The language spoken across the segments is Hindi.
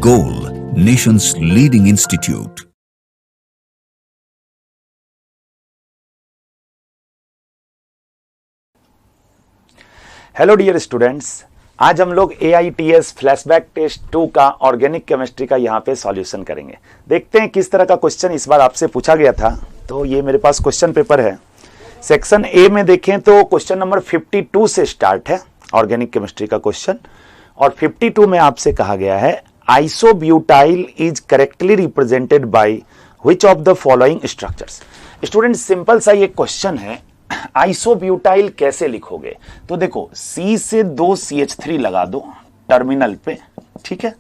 Goal, nation's leading institute. Hello dear students, आज हम लोग AITS फ्लैशबैक टेस्ट 2 का ऑर्गेनिक केमिस्ट्री का यहाँ पे सॉल्यूशन करेंगे। देखते हैं किस तरह का क्वेश्चन इस बार आपसे पूछा गया था। तो ये मेरे पास क्वेश्चन पेपर है। सेक्शन ए में देखें तो क्वेश्चन नंबर 52 से स्टार्ट है ऑर्गेनिक केमिस्ट्री का क्वेश्चन, और 52 में आपसे कहा गया है isobutyl is correctly represented by which of the following structures. Student simple सा ये क्वेश्चन है, आइसोब्यूटाइल कैसे लिखोगे? तो देखो C से 2 CH3 लगा दो टर्मिनल पे, ठीक है।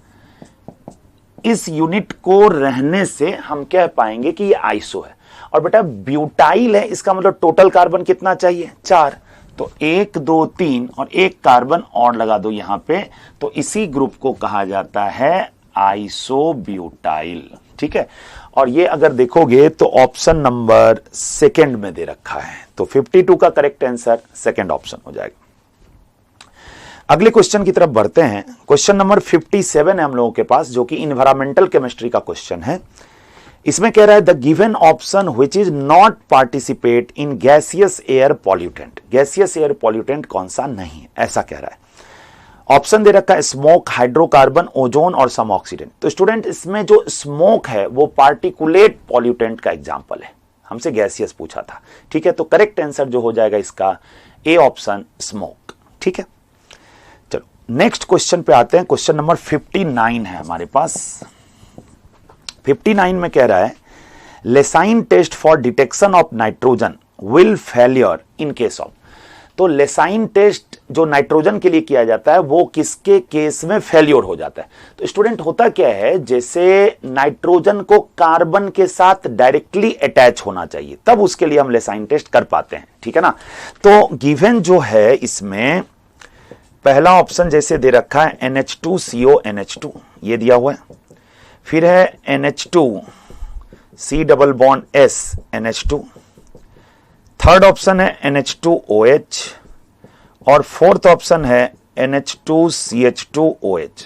इस यूनिट को रहने से हम कह पाएंगे कि ये आइसो है। और बेटा ब्यूटाइल है, इसका मतलब टोटल कार्बन कितना चाहिए? 4। तो 1 2 3 और एक कार्बन और लगा दो यहां पे, तो इसी ग्रुप को कहा जाता है आइसोब्यूटाइल, ठीक है। और ये अगर देखोगे तो ऑप्शन नंबर 2 में दे रखा है, तो 52 का करेक्ट आंसर 2 ऑप्शन हो जाएगा। अगले क्वेश्चन की तरफ बढ़ते हैं। क्वेश्चन नंबर 57 है हम लोगों के पास, जो कि इन्वायरमेंटल केमिस्ट्री का क्वेश्चन है। इसमें कह रहा है the given option which is not participate in gaseous air pollutant. Gaseous air pollutant कौन सा नहीं है, ऐसा कह रहा है। ऑप्शन दे रखा है स्मोक, हाइड्रोकार्बन, ओजोन और सम ऑक्सीडेंट। तो स्टूडेंट इसमें जो स्मोक है वो पार्टिकुलेट पॉल्यूटेंट का एग्जांपल है, हमसे गैसियस पूछा था, ठीक है। तो करेक्ट आंसर जो हो जाएगा इसका ए ऑप्शन स्मोक, ठीक है। चलो नेक्स्ट क्वेश्चन पे आते हैं। क्वेश्चन नंबर 59 है हमारे पास। 59 में कह रहा है Lassaigne test for detection of nitrogen will failure in case of. तो लेसाइन टेस्ट जो नाइट्रोजन के लिए किया जाता है वो किसके केस में फेल्योर हो जाता है? तो स्टूडेंट होता क्या है, जैसे नाइट्रोजन को कार्बन के साथ डायरेक्टली अटैच होना चाहिए, तब उसके लिए हम लेसाइन टेस्ट कर पाते हैं, ठीक है ना। तो गिवन जो है इसमें पहला ऑप्शन जैसे दे रखा है NH2CO NH2, ये दिया हुआ है। फिर है NH2 C double bond S NH2। Third option है NH2OH और फोर्थ ऑप्शन है NH2CH2OH।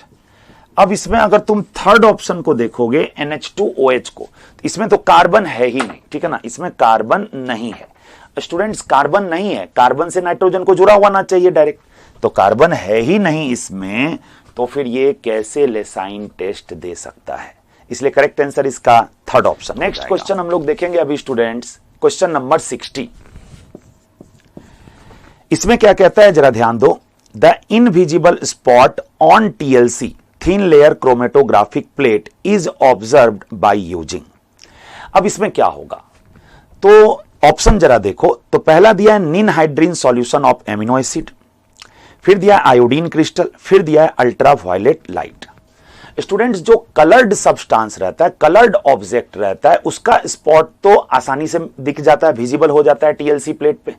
अब इसमें अगर तुम थर्ड ऑप्शन को देखोगे NH2OH को, तो इसमें तो कार्बन है ही नहीं, ठीक है ना, इसमें कार्बन नहीं है। स्टूडेंट्स कार्बन नहीं है, कार्बन से नाइट्रोजन को जुड़ा हुआ ना चाहिए डायरेक्ट, तो कार्बन है ही नहीं इसमें, तो फिर ये कैसे लेसाइन टेस्ट दे सकता है? इसलिए करेक्ट आंसर इसका थर्ड ऑप्शन। नेक्स्ट क्वेश्चन हम लोग देखेंगे अभी स्टूडेंट्स, क्वेश्चन नंबर 60। इसमें क्या कहता है जरा ध्यान दो। The invisible spot on TLC thin layer chromatographic plate is observed by using. अब इसमें क्या होगा, तो ऑप्शन जरा देखो। तो पहला दिया है ninhydrin solution of amino acid, फिर दिया है आयोडीन क्रिस्टल, फिर दिया है अल्ट्रा वायलेट लाइट। स्टूडेंट्स जो कलर्ड सब्सटेंस रहता है, कलर्ड ऑब्जेक्ट रहता है, उसका स्पॉट तो आसानी से दिख जाता है, विजिबल हो जाता है TLC प्लेट पे।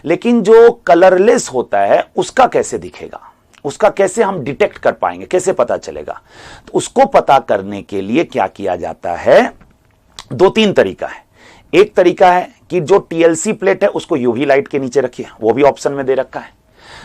लेकिन जो कलरलेस होता है उसका कैसे दिखेगा, उसका कैसे हम डिटेक्ट कर पाएंगे, कैसे पता चलेगा? तो उसको पता करने के लिए क्या किया जाता है, 2-3 तरीका है। एक तरीका है कि जो TLC प्लेट है उसको UV लाइट के नीचे रखिए, वो भी ऑप्शन में दे रखा है।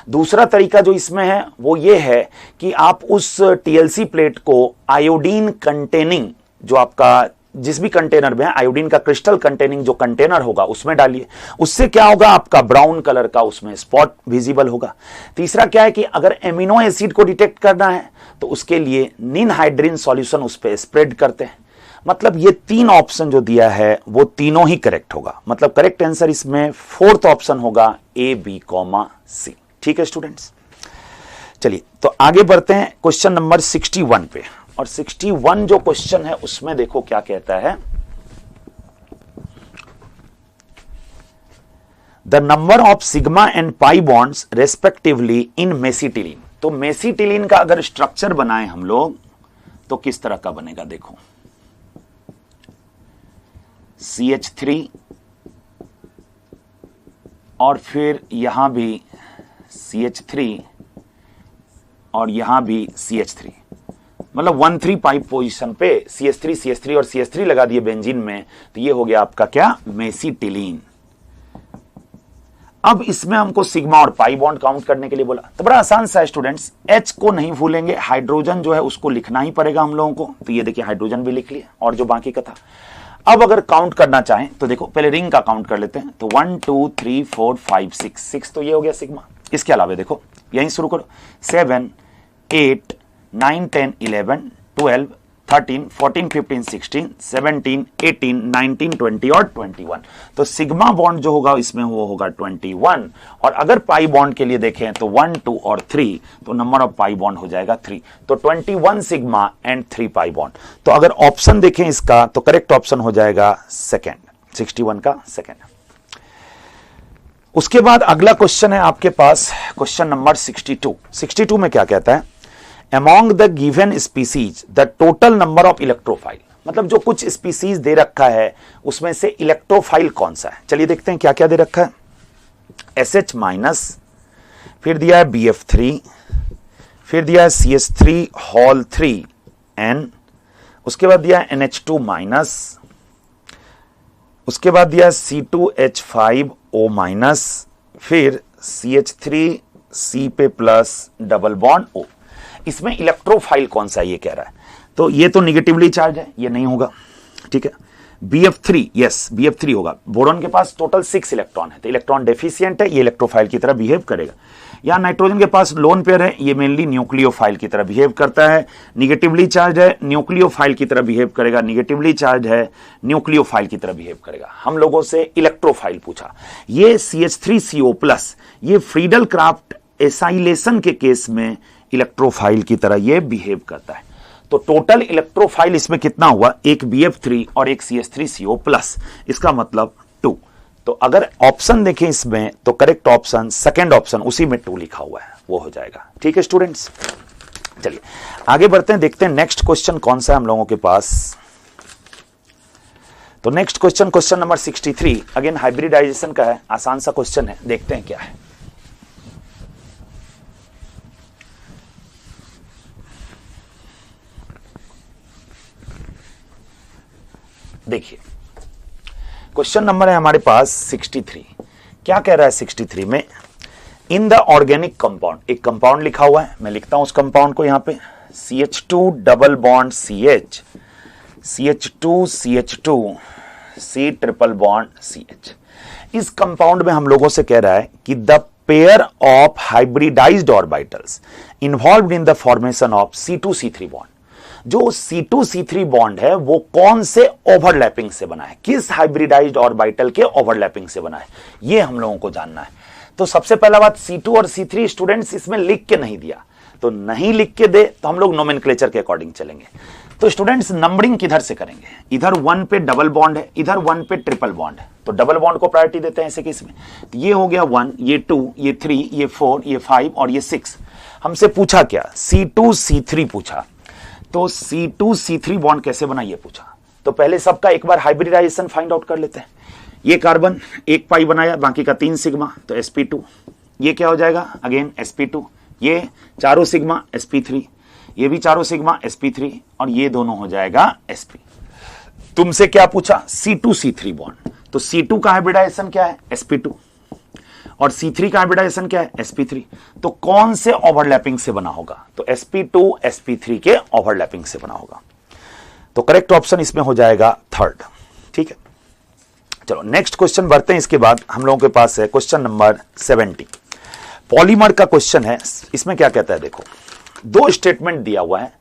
दूसरा तरीका जो इसमें है वो ये है कि आप उस TLC प्लेट को आयोडीन कंटेनिंग, जो आपका जिस भी कंटेनर में है आयोडीन का क्रिस्टल कंटेनिंग जो कंटेनर होगा उसमें डालिए। उससे क्या होगा, आपका ब्राउन कलर का उसमें स्पॉट विजिबल होगा। तीसरा क्या है कि अगर एमिनो एसिड को डिटेक्ट करना है तो उसके लिए निनहाइड्रीन सॉल्यूशन उस पर स्प्रेड करते हैं। मतलब ये 3 ऑप्शन जो दिया है वो तीनों ही करेक्ट होगा। मतलब करेक्ट आंसर इसमें फोर्थ ऑप्शन होगा A B C, ठीक है स्टूडेंट्स। चलिए तो आगे बढ़ते हैं क्वेश्चन नंबर 61 पे। और 61 जो क्वेश्चन है उसमें देखो क्या कहता है, the number of sigma and pi bonds respectively in mesitylene. तो मेसिटिलीन का अगर स्ट्रक्चर बनाए हम लोग तो किस तरह का बनेगा, देखो CH3 और फिर यहां भी CH3 और यहां भी CH3, मतलब 1,3 पाई पोजीशन पे CH3 और CH3 लगा दिए बेंजीन में, तो ये हो गया आपका क्या, मेसिटिलीन। अब इसमें हमको सिग्मा और पाई बॉन्ड काउंट करने के लिए बोला, तो बड़ा आसान सा है स्टूडेंट्स, H को नहीं भूलेंगे, हाइड्रोजन जो है उसको लिखना ही पड़ेगा हम लोगों को। तो ये देखिए हाइड्रोजन भी लिख लिया और जो बाकी का था। अब अगर काउंट करना चाहें तो देखो पहले रिंग का काउंट कर लेते हैं। तो 1 2 3 4 5 6 तो ये हो गया सिग्मा। इसके अलावा देखो यहीं शुरू करो, 7 8 9 10 11 12 13 14 15 16 17 18 19 20 और 21। तो सिग्मा बॉन्ड जो होगा इसमें वो होगा 21। और अगर पाई बॉन्ड के लिए देखें तो 1 2 और 3, तो नंबर ऑफ पाई बॉन्ड हो जाएगा 3। तो 21 सिग्मा एंड 3 पाई बॉन्ड। तो अगर ऑप्शन देखें इसका तो करेक्ट ऑप्शन हो जाएगा सेकेंड, 61 का सेकेंड। उसके बाद अगला क्वेश्चन है आपके पास क्वेश्चन नंबर 62। 62 में क्या कहता है, Among the given species, the total number of electrophile, मतलब जो कुछ स्पीसीज दे रखा है उसमें से इलेक्ट्रोफाइल कौन सा है। चलिए देखते हैं क्या क्या दे रखा है। SH माइनस, फिर दिया है BF3, फिर दिया है CH3 होल 3N, उसके बाद दिया है NH2 माइनस, उसके बाद दिया है C2H5O माइनस, फिर CH3C पे प्लस डबल बॉन्ड O। इसमें इलेक्ट्रोफाइल कौन सा है ये कह रहा है। तो ये तो निगेटिवली चार्ज है, ये नहीं होगा, ठीक है। BF3, यस BF3 होगा। बोरॉन के पास टोटल 6 इलेक्ट्रॉन है, तो इलेक्ट्रॉन डेफिशिएंट है, ये इलेक्ट्रोफाइल की तरह बिहेव करेगा। या नाइट्रोजन के पास लोन पेयर है, ये मेनली न्यूक्लियोफाइल की तरह बिहेव करता है, निगेटिवली चार्ज है, न्यूक्लियोफाइल की तरह बिहेव करेगा, निगेटिवली चार्ज है, न्यूक्लियोफाइल की तरह बिहेव करेगा। हम लोगों से इलेक्ट्रोफाइल पूछा। ये CH3CO+, ये फ्रीडल क्राफ्ट एसाइलेशन के केस में इलेक्ट्रोफाइल की तरह ये बिहेव करता है। तो टोटल इलेक्ट्रोफाइल इसमें कितना हुआ, एक BF3 और एक CH3CO+, इसका मतलब 2। तो अगर ऑप्शन देखें इसमें तो करेक्ट ऑप्शन सेकंड ऑप्शन, उसी में 2 लिखा हुआ है, वो हो जाएगा। ठीक है स्टूडेंट्स, चलिए आगे बढ़ते हैं, देखते हैं नेक्स्ट क्वेश्चन कौन सा है हम लोगों के पास। तो next question, question number 63, again hybridization का है, आसान सा क्वेश्चन है, देखते हैं क्या है। देखिए क्वेश्चन नंबर है हमारे पास 63। क्या कह रहा है 63 में, इन द ऑर्गेनिक कंपाउंड, एक कंपाउंड लिखा हुआ है, मैं लिखता हूं उस कंपाउंड को यहां पे, CH2 double bond CH, CH2 CH2 C triple bond CH। इस कंपाउंड में हम लोगों से कह रहा है कि the pair of hybridized orbitals involved in the formation of C2C3 bond. जो C2C3 बॉन्ड है वो कौन से ओवरलैपिंग से बना है, किस हाइब्रिडाइज्ड ऑर्बिटल के ओवरलैपिंग से बना है, ये हम लोगों को जानना है। तो सबसे पहला बात, C2 और C3 स्टूडेंट्स इसमें लिख के नहीं दिया, तो नहीं लिख के दे तो हम लोग नोमेनक्लेचर के अकॉर्डिंग चलेंगे। तो स्टूडेंट्स नंबरिंग किधर से करेंगे, इधर 1 पे डबल बॉन्ड है, इधर 1 पे ट्रिपल बॉन्ड है, तो डबल बॉन्ड को प्रायोरिटी देते हैं ऐसे केस में। तो ये हो गया 1, ये 2, ये 3, ये 4, ये 5 और ये 6। हमसे पूछा क्या, C2C3 पूछा। तो C2C3 बॉन्ड कैसे बना ये पूछा। तो पहले सबका एक बार हाइब्रिडाइजेशन फाइंड आउट कर लेते हैं। ये कार्बन 1 पाई बनाया, बाकी का 3 सिग्मा, तो sp2। ये क्या हो जाएगा, अगेन sp2। ये चारों सिग्मा sp3, ये भी चारों सिग्मा sp3 और ये दोनों हो जाएगा sp। तुमसे क्या पूछा, C2C3 बॉन्ड। तो C2 का हाइब्रिडाइजेशन क्या है, sp2, और C3 का हाइब्रिडाइजेशन क्या है, sp3। तो कौन से ओवरलैपिंग से बना होगा, तो sp2 sp3 के ओवरलैपिंग से बना होगा। तो करेक्ट ऑप्शन इसमें हो जाएगा थर्ड। ठीक है, चलो नेक्स्ट क्वेश्चन बढ़ते हैं। इसके बाद हम लोगों के पास है क्वेश्चन नंबर 70, पॉलीमर का क्वेश्चन है। इसमें क्या कहता है, देखो 2 स्टेटमेंट दिया हुआ है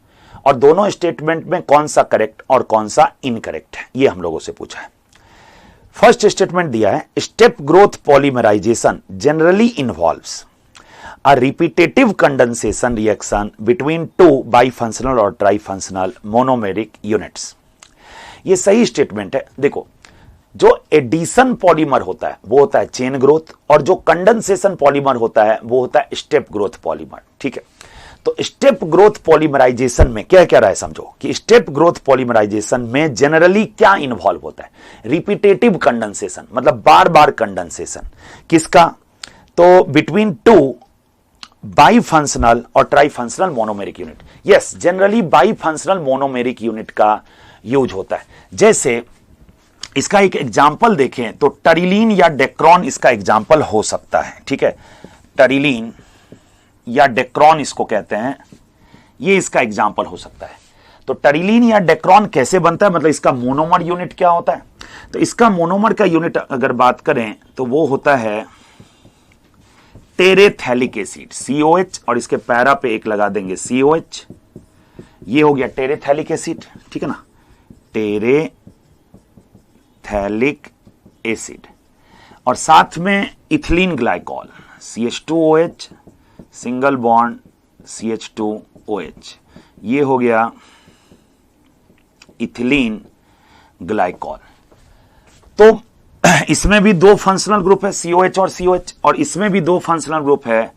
और दोनों स्टेटमेंट में कौन सा करेक्ट और कौन सा इनकरेक्ट है, ये हम लोगों से पूछा है। फर्स्ट स्टेटमेंट दिया है, step growth polymerization generally involves a repetitive condensation reaction between 2 bifunctional और ट्राइफंक्शनल मोनोमेरिक यूनिट्स। ये सही स्टेटमेंट है। देखो जो एडिशन पॉलीमर होता है वो होता है चेन ग्रोथ, और जो कंडेंसेशन पॉलीमर होता है वो होता है स्टेप ग्रोथ पॉलीमर। ठीक है, तो स्टेप ग्रोथ पॉलीमराइजेशन में क्या कह रहा है, समझो कि स्टेप ग्रोथ पॉलीमराइजेशन में जनरली क्या इन्वॉल्व होता है, रिपीटेटिव कंडेंसेशन, मतलब बार बार कंडेंसेशन। किसका, तो बिटवीन 2 बाइफंक्शनल और trifunctional monomeric unit. Yes, generally bifunctional monomeric unit का यूज होता है। जैसे इसका एक एग्जाम्पल देखें तो टरिलीन या डेक्रॉन इसका एग्जाम्पल हो सकता है। ठीक है, टरिलीन या डेक्रॉन इसको कहते हैं, ये इसका एग्जाम्पल हो सकता है। तो टरिलीन या डेक्रॉन कैसे बनता है, मतलब इसका मोनोमर यूनिट क्या होता है? तो इसका मोनोमर का यूनिट अगर बात करें तो वो होता है टेरेथैलिक एसिड, COH, और इसके पैरा पे एक लगा देंगे COH, ये हो गया टेरेथैलिक एसिड। ठीक है ना, टेरेथैलिक एसिड, और साथ में ethylene glycol CH2OH, single bond CH2OH, ये हो गया इथिलीन ग्लाइकॉल। तो इसमें भी दो फंक्शनल ग्रुप है, COH और COH, और इसमें भी दो फंक्शनल ग्रुप है,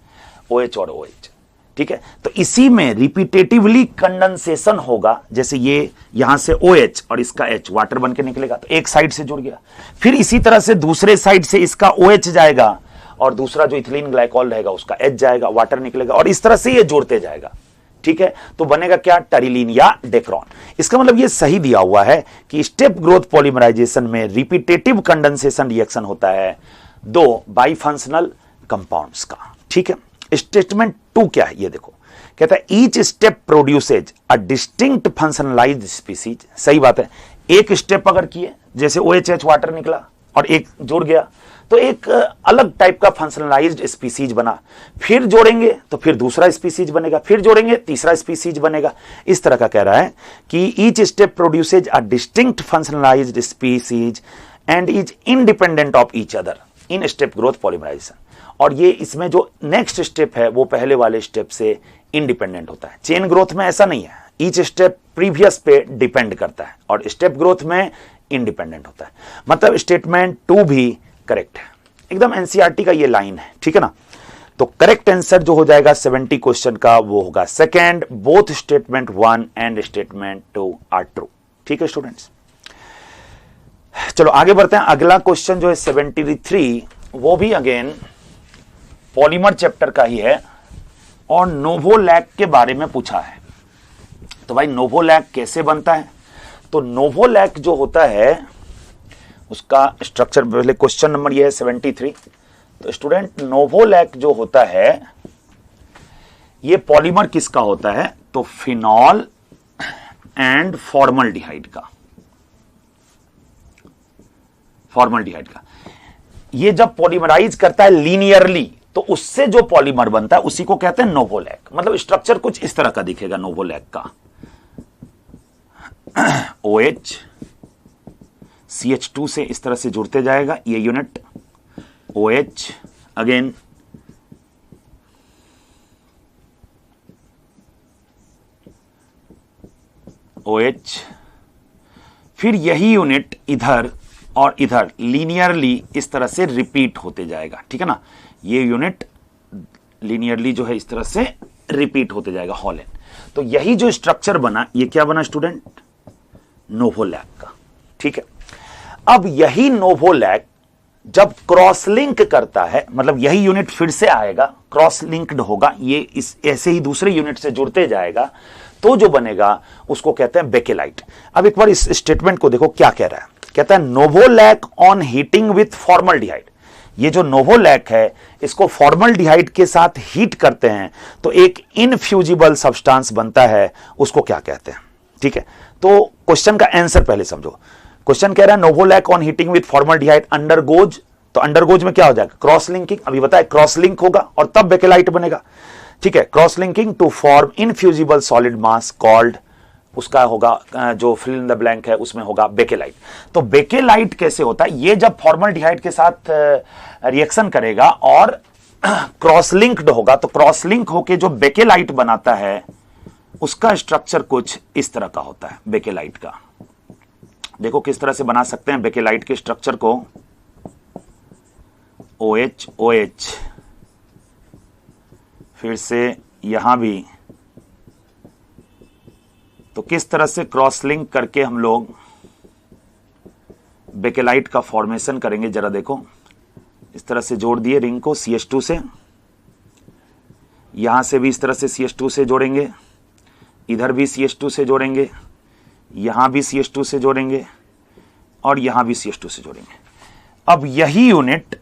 OH और OH। ठीक है, तो इसी में रिपीटेटिवली कंडेंसेशन होगा, जैसे ये यहां से OH और इसका H वाटर बन के निकलेगा, तो एक साइड से जुड़ गया, फिर इसी तरह से दूसरे साइड से इसका OH जाएगा और दूसरा जो इथिलीन ग्लाइकॉल रहेगा उसका H जाएगा, वाटर निकलेगा, और इस तरह से ये जोड़ते जाएगा। ठीक है, तो बनेगा क्या? टरिलीन या डेक्रॉन। इसका मतलब ये सही दिया हुआ है कि स्टेप ग्रोथ पॉलीमराइजेशन में रिपीटेटिव कंडेंसेशन रिएक्शन होता है दो बाइफंक्शनल कंपाउंड्स का। ठीक है, स्टेटमेंट 2 क्या है ये देखो, कहता है each step produces a distinct functionalised species. सही बात है, एक स्टेप अगर किए, जैसे OH वाटर निकला और एक जुड़ गया, तो एक अलग टाइप का फंक्शनलाइज्ड स्पीसीज बना, फिर जोड़ेंगे तो फिर दूसरा स्पीसीज बनेगा, फिर जोड़ेंगे तीसरा स्पीसीज बनेगा। इस तरह का कह रहा है कि each step produces a distinct functionalised species and is independent of each other in step growth polymerisation. और ये इसमें जो नेक्स्ट स्टेप है वो पहले वाले स्टेप से इंडिपेंडेंट होता है। चेन ग्रोथ में ऐसा नहीं है, ईच स्टेप प्रीवियस पे डिपेंड करता है, और स्टेप ग्रोथ में इंडिपेंडेंट होता है। मतलब स्टेटमेंट 2 भी करेक्ट है, एकदम एनसीईआरटी का ये लाइन है। ठीक है ना, तो करेक्ट आंसर जो हो जाएगा 70 क्वेश्चन का वो होगा second, both statement 1 and statement 2 are true. ठीक है स्टूडेंट्स, चलो आगे बढ़ते हैं। अगला क्वेश्चन जो है 73, वो भी अगेन पॉलीमर चैप्टर का ही है और नोवोलैक के बारे में पूछा है। तो भाई नोवोलैक कैसे बनता है? तो नोवोलैक जो होता है उसका स्ट्रक्चर, पहले क्वेश्चन नंबर ये है 73। तो स्टूडेंट नोवोलैक जो होता है ये पॉलीमर किसका होता है? तो फिनॉल एंड फॉर्मल्डिहाइड का, फॉर्मल्डिहाइड का। ये जब पॉलीमराइज करता है लीनियरली तो उससे जो पॉलीमर बनता है उसी को कहते हैं नोवोलैक। मतलब स्ट्रक्चर कुछ इस तरह का दिखेगा नोवोलैक का। OH CH2 से इस तरह से जुड़ते जाएगा ये यूनिट, OH अगेन OH, फिर यही यूनिट इधर और इधर लीनियरली इस तरह से रिपीट होते जाएगा। ठीक है ना, ये यूनिट लीनियरली जो है इस तरह से रिपीट होते जाएगा हॉलन। तो यही जो स्ट्रक्चर बना ये क्या बना स्टूडेंट? नोवोलैक का। ठीक है, अब यही नोवोलैक जब क्रॉस लिंक करता है, मतलब यही यूनिट फिर से आएगा, क्रॉस लिंक्ड होगा, ये इस ऐसे ही दूसरे यूनिट से जुड़ते जाएगा, तो जो बनेगा उसको कहते हैं बेकेलाइट। अब एक बार इस स्टेटमेंट को देखो क्या कह रहा है। कहता है novolac on heating with formaldehyde. ये जो नोवोलैक है इसको फॉर्मल्डिहाइड के साथ हीट करते हैं तो एक इनफ्यूजिबल सब्सटेंस बनता है, उसको क्या कहते हैं? ठीक है, तो क्वेश्चन का आंसर पहले समझो। क्वेश्चन कह रहा है novolac on heating with formaldehyde undergoes, तो अंडरगोज में क्या हो जाएगा? Cross linking. अभी बताया क्रॉस लिंक होगा और तब बेकेलाइट बनेगा। ठीक है, cross linking to form infusible solid mass called, उसका होगा जो फिल इन द ब्लैंक है उसमें होगा बेकेलाइट। तो बेकेलाइट कैसे होता है? ये जब फॉर्मल्डिहाइड के साथ रिएक्शन करेगा और क्रॉस लिंक्ड होगा, तो क्रॉस लिंक होके जो बेकेलाइट बनाता है उसका स्ट्रक्चर कुछ इस तरह का होता है बेकेलाइट का। देखो किस तरह से बना सकते हैं बेकेलाइट के स्ट्रक्चर को। OH OH, फिर से यहां भी, तो किस तरह से क्रॉस लिंक करके हम लोग बेकेलाइट का फॉर्मेशन करेंगे जरा देखो। इस तरह से जोड़ दिए रिंग को CH2 से, यहां से भी इस तरह से CH2 से जोड़ेंगे, इधर भी CH2 से जोड़ेंगे, यहां भी CH2 से जोड़ेंगे, और यहां भी CH2 से जोड़ेंगे। अब यही यूनिट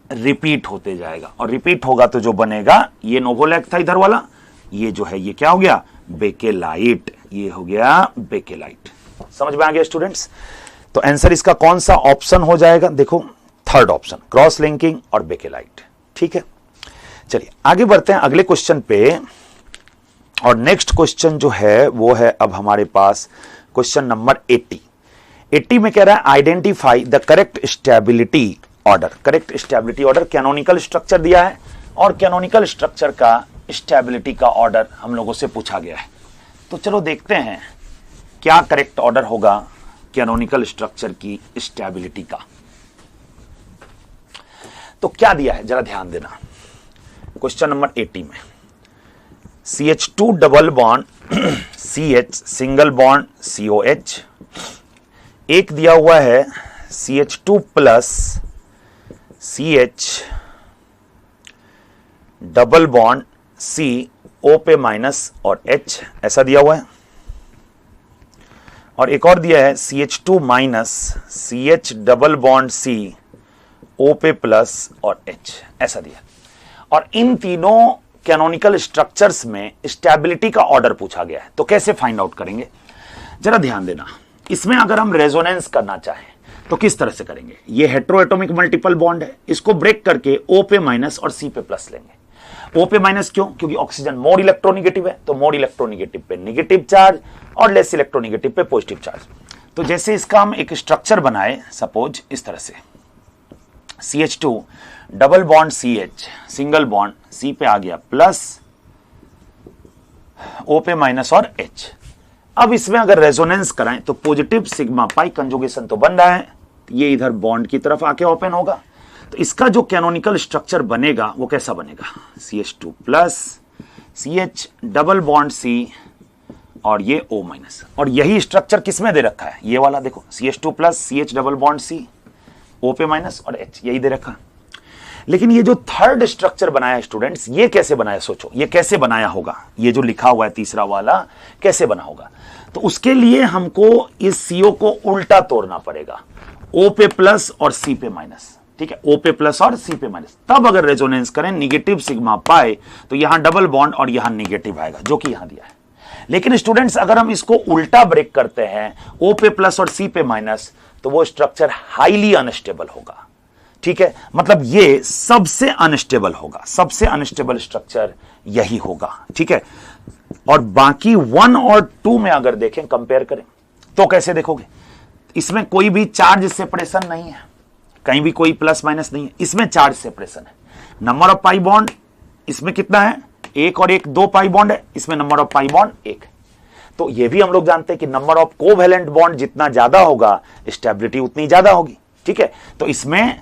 रिपीट होते जाएगा और रिपीट होगा तो जो बनेगा ये नोवोलैक था इधर वाला, ये जो है ये क्या हो गया बेकेलाइट, ये हो गया बेकेलाइट। समझ में आ गया स्टूडेंट्स? तो आंसर इसका कौन सा ऑप्शन हो जाएगा? देखो थर्ड ऑप्शन, क्रॉस लिंकिंग और बेकेलाइट। ठीक है, चलिए आगे बढ़ते हैं अगले क्वेश्चन पे। और नेक्स्ट क्वेश्चन जो है वो है अब हमारे पास क्वेश्चन नंबर 80। 80 में कह रहा है identify the correct stability order. Correct stability order canonical structure दिया है और कैनोनिकल स्ट्रक्चर का स्टेबिलिटी का ऑर्डर हम लोगों से पूछा गया है। तो चलो देखते हैं क्या करेक्ट ऑर्डर होगा कैनोनिकल स्ट्रक्चर की स्टेबिलिटी का। तो क्या दिया है जरा ध्यान देना क्वेश्चन नंबर 80 में। CH2 double bond CH single bond COH, एक दिया हुआ है CH2 plus CH double bond C O पे माइनस और H, ऐसा दिया हुआ है। और एक और दिया है CH2 minus CH double bond C O पे प्लस और H, ऐसा दिया। और इन तीनों कैनोनिकल स्ट्रक्चर्स में स्टेबिलिटी का ऑर्डर पूछा गया है। तो कैसे फाइंड आउट करेंगे जरा ध्यान देना। इसमें अगर हम रेजोनेंस करना चाहें तो किस तरह से करेंगे? ये हेटेरोएटॉमिक मल्टीपल बॉन्ड है, इसको ब्रेक करके O पे माइनस और C पे प्लस लेंगे। O पे माइनस क्यों? क्योंकि ऑक्सीजन मोड इलेक्ट्रोनिगेटिव है, तो मोड इलेक्ट्रोनिगेटिव पे नेगेटिव चार्ज और लेस इलेक्ट्रोनिगेटिव पे पॉजिटिव चार्ज। तो जैसे इसका हम एक स्ट्रक्चर बनाए सपोज इस तरह से, CH2 double bond CH single bond C पे आ गया प्लस O पे माइनस और H। अब इसमें अगर रेजोनेंस कराएं तो पॉजिटिव सिग्मा पाई कंजुगेशन तो बन रहा है, ये इधर बॉन्ड की तरफ आके ओपन होगा। तो इसका जो कैनोनिकल स्ट्रक्चर बनेगा वो कैसा बनेगा? CH2 plus CH double bond C और ये O माइनस। और यही स्ट्रक्चर किसमें दे रखा है? ये वाला देखो, CH2 plus CH double bond C O पे माइनस और H, यही दे रखा। लेकिन ये जो थर्ड स्ट्रक्चर बनाया है स्टूडेंट्स, ये कैसे बनाया? सोचो ये कैसे बनाया होगा? ये जो लिखा हुआ है तीसरा वाला कैसे बना होगा? तो उसके लिए हमको इस CO को उल्टा तोड़ना पड़ेगा, O पे प्लस और C पे माइनस। ठीक है, O पे प्लस और C पे माइनस। तब अगर रेजोनेंस करें निगेटिव सिग्मा पाए तो यहां डबल बॉन्ड और यहां निगेटिव आएगा, जो कि यहां दिया है। लेकिन स्टूडेंट्स अगर हम इसको उल्टा ब्रेक करते हैं O पे प्लस और C पे माइनस, तो वो स्ट्रक्चर हाईली अनस्टेबल होगा। ठीक है, मतलब ये सबसे अनस्टेबल होगा, सबसे अनस्टेबल स्ट्रक्चर यही होगा। ठीक है, और बाकी 1 और 2 में अगर देखें कंपेयर करें तो कैसे देखोगे? इसमें कोई भी चार्ज सेपरेशन नहीं है, कहीं भी कोई प्लस माइनस नहीं है, इसमें चार्ज सेपरेशन है। नंबर ऑफ पाई बॉन्ड इसमें कितना है? 1 और 1 2 पाई बॉन्ड है, इसमें नंबर ऑफ पाई बॉन्ड 1। तो ये भी हम लोग जानते हैं कि नंबर ऑफ कोवैलेंट बॉन्ड जितना ज्यादा होगा स्टेबिलिटी उतनी ज्यादा होगी। ठीक है, तो इसमें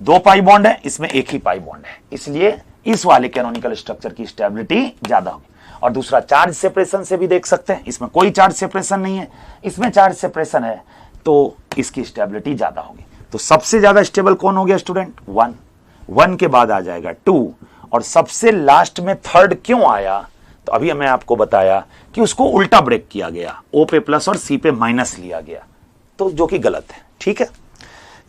2 पाई बॉन्ड है, इसमें 1 ही पाई बॉन्ड है, इसलिए इस वाले कैनोनिकल स्ट्रक्चर की स्टेबिलिटी ज्यादा होगी। और दूसरा चार्ज सेपरेशन से भी देख सकते हैं, इसमें कोई चार्ज सेपरेशन नहीं है, इसमें चार्ज सेपरेशन है, तो इसकी स्टेबिलिटी ज्यादा होगी। तो सबसे ज्यादा स्टेबल कौन हो गया स्टूडेंट? 1 के बाद आ जाएगा 2 और सबसे लास्ट में थर्ड क्यों आया? तो अभी मैं आपको बताया कि उसको उल्टा ब्रेक किया गया, O पे प्लस और C पे माइनस लिया गया, तो जो कि गलत है। ठीक है,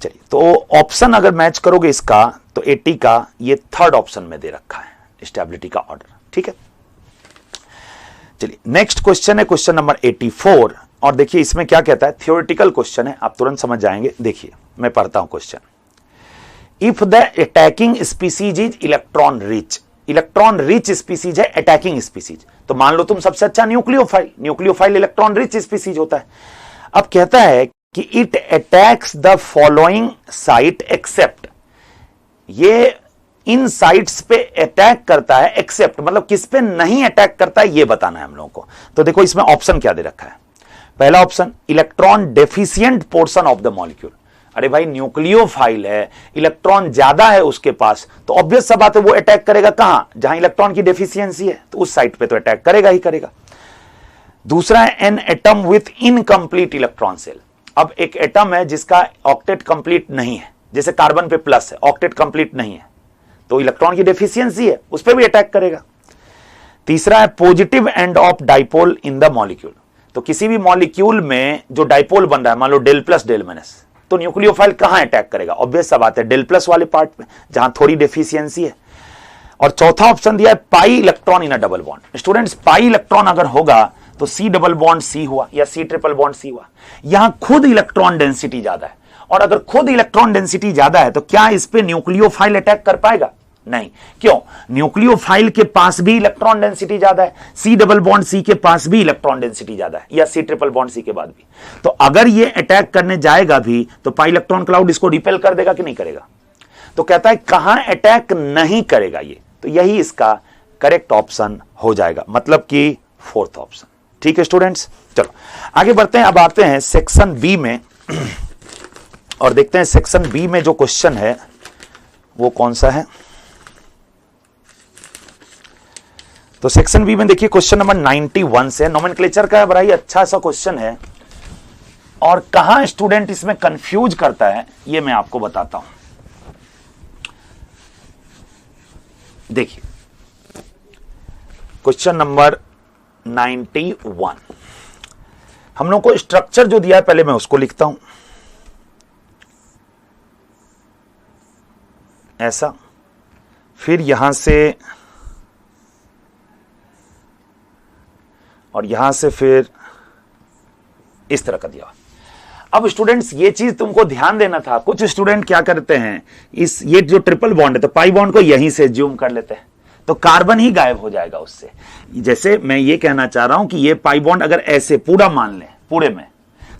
चलिए तो ऑप्शन अगर मैच करोगे इसका तो 80 का ये थर्ड ऑप्शन में दे रखा है स्टेबिलिटी का ऑर्डर। ठीक है, चलिए नेक्स्ट क्वेश्चन है क्वेश्चन नंबर 84। और देखिए इसमें क्या कहता है, थ्योरेटिकल क्वेश्चन है, आप तुरंत समझ जाएंगे। देखिए मैं पढ़ता हूं question. If the attacking species is electron rich species है अटैकिंग स्पीसीज, तो मान लो तुम सबसे अच्छा न्यूक्लियोफाइल इलेक्ट्रॉन रिच स्पीसीज होता है। अब कहता है कि it attacks the following site except, ये इन साइट्स पे अटैक करता है, एक्सेप्ट मतलब किस पे नहीं अटैक करता है ये बताना है हम लोगों को। तो देखो इसमें ऑप्शन क्या दे रखा है। पहला option electron deficient portion of the molecule. अरे भाई न्यूक्लियोफाइल है, इलेक्ट्रॉन ज्यादा है उसके पास, तो ऑब्वियस सा बात है वो अटैक करेगा कहां? जहां इलेक्ट्रॉन की डेफिशिएंसी है, तो उस साइट पे तो अटैक करेगा ही करेगा। दूसरा है an atom with incomplete electron shell. अब एक एटम है जिसका ऑक्टेट कंप्लीट नहीं है, जैसे कार्बन पे प्लस है, ऑक्टेट कंप्लीट नहीं है, तो इलेक्ट्रॉन की डेफिशिएंसी है, उस पर भी अटैक करेगा। तीसरा है positive end of dipole in the molecule. तो किसी भी मॉलिक्यूल में जो डाइपोल बन रहा है, मान लो डेल प्लस डेल माइनस, तो न्यूक्लियोफाइल कहां अटैक करेगा? ऑब्वियस सा बात है, डेल प्लस वाले पार्ट में जहां थोड़ी डेफिशिएंसी है। और चौथा ऑप्शन दिया है pi electron in a double bond. Students, pi electron अगर होगा तो सी डबल बॉन्ड सी हुआ या सी ट्रिपल बॉन्ड सी हुआ। यहां खुद इलेक्ट्रॉन डेंसिटी ज्यादा है, और अगर खुद इलेक्ट्रॉन डेंसिटी ज्यादा है तो क्या इस पे न्यूक्लियोफाइल अटैक कर पाएगा? नहीं। क्यों? न्यूक्लियोफाइल के पास भी इलेक्ट्रॉन डेंसिटी ज्यादा है, सी डबल बॉन्ड सी के पास भी इलेक्ट्रॉन डेंसिटी ज्यादा है, या सी ट्रिपल बॉन्ड सी के बाद भी। तो अगर ये अटैक करने जाएगा भी तो पाई इलेक्ट्रॉन क्लाउड इसको रिपेल कर देगा कि नहीं करेगा? तो कहता है कहां अटैक नहीं करेगा ये, तो यही इसका करेक्ट ऑप्शन हो जाएगा, मतलब कि फोर्थ ऑप्शन। ठीक है स्टूडेंट्स, चलो आगे बढ़ते हैं। अब आते हैं सेक्शन बी में और देखते हैं सेक्शन बी में जो क्वेश्चन है वो कौन सा है। तो सेक्शन बी में देखिए क्वेश्चन नंबर 91 से, नोमेनक्लेचर का बड़ा ही अच्छा सा क्वेश्चन है, और कहां स्टूडेंट इसमें कंफ्यूज करता है ये मैं आपको बताता हूं। देखिए क्वेश्चन नंबर 91, हम लोग को स्ट्रक्चर जो दिया है पहले मैं उसको लिखता हूं ऐसा, फिर यहां से और यहां से फिर इस तरह का दिया। अब स्टूडेंट्स ये चीज तुमको ध्यान देना था, कुछ स्टूडेंट क्या करते हैं, इस ये जो ट्रिपल बॉन्ड है तो पाई बॉन्ड को यहीं से ज्यूम कर लेते हैं, तो कार्बन ही गायब हो जाएगा उससे। जैसे मैं ये कहना चाह रहा हूं कि ये पाई बॉन्ड अगर ऐसे पूरा मान लें पूरे में,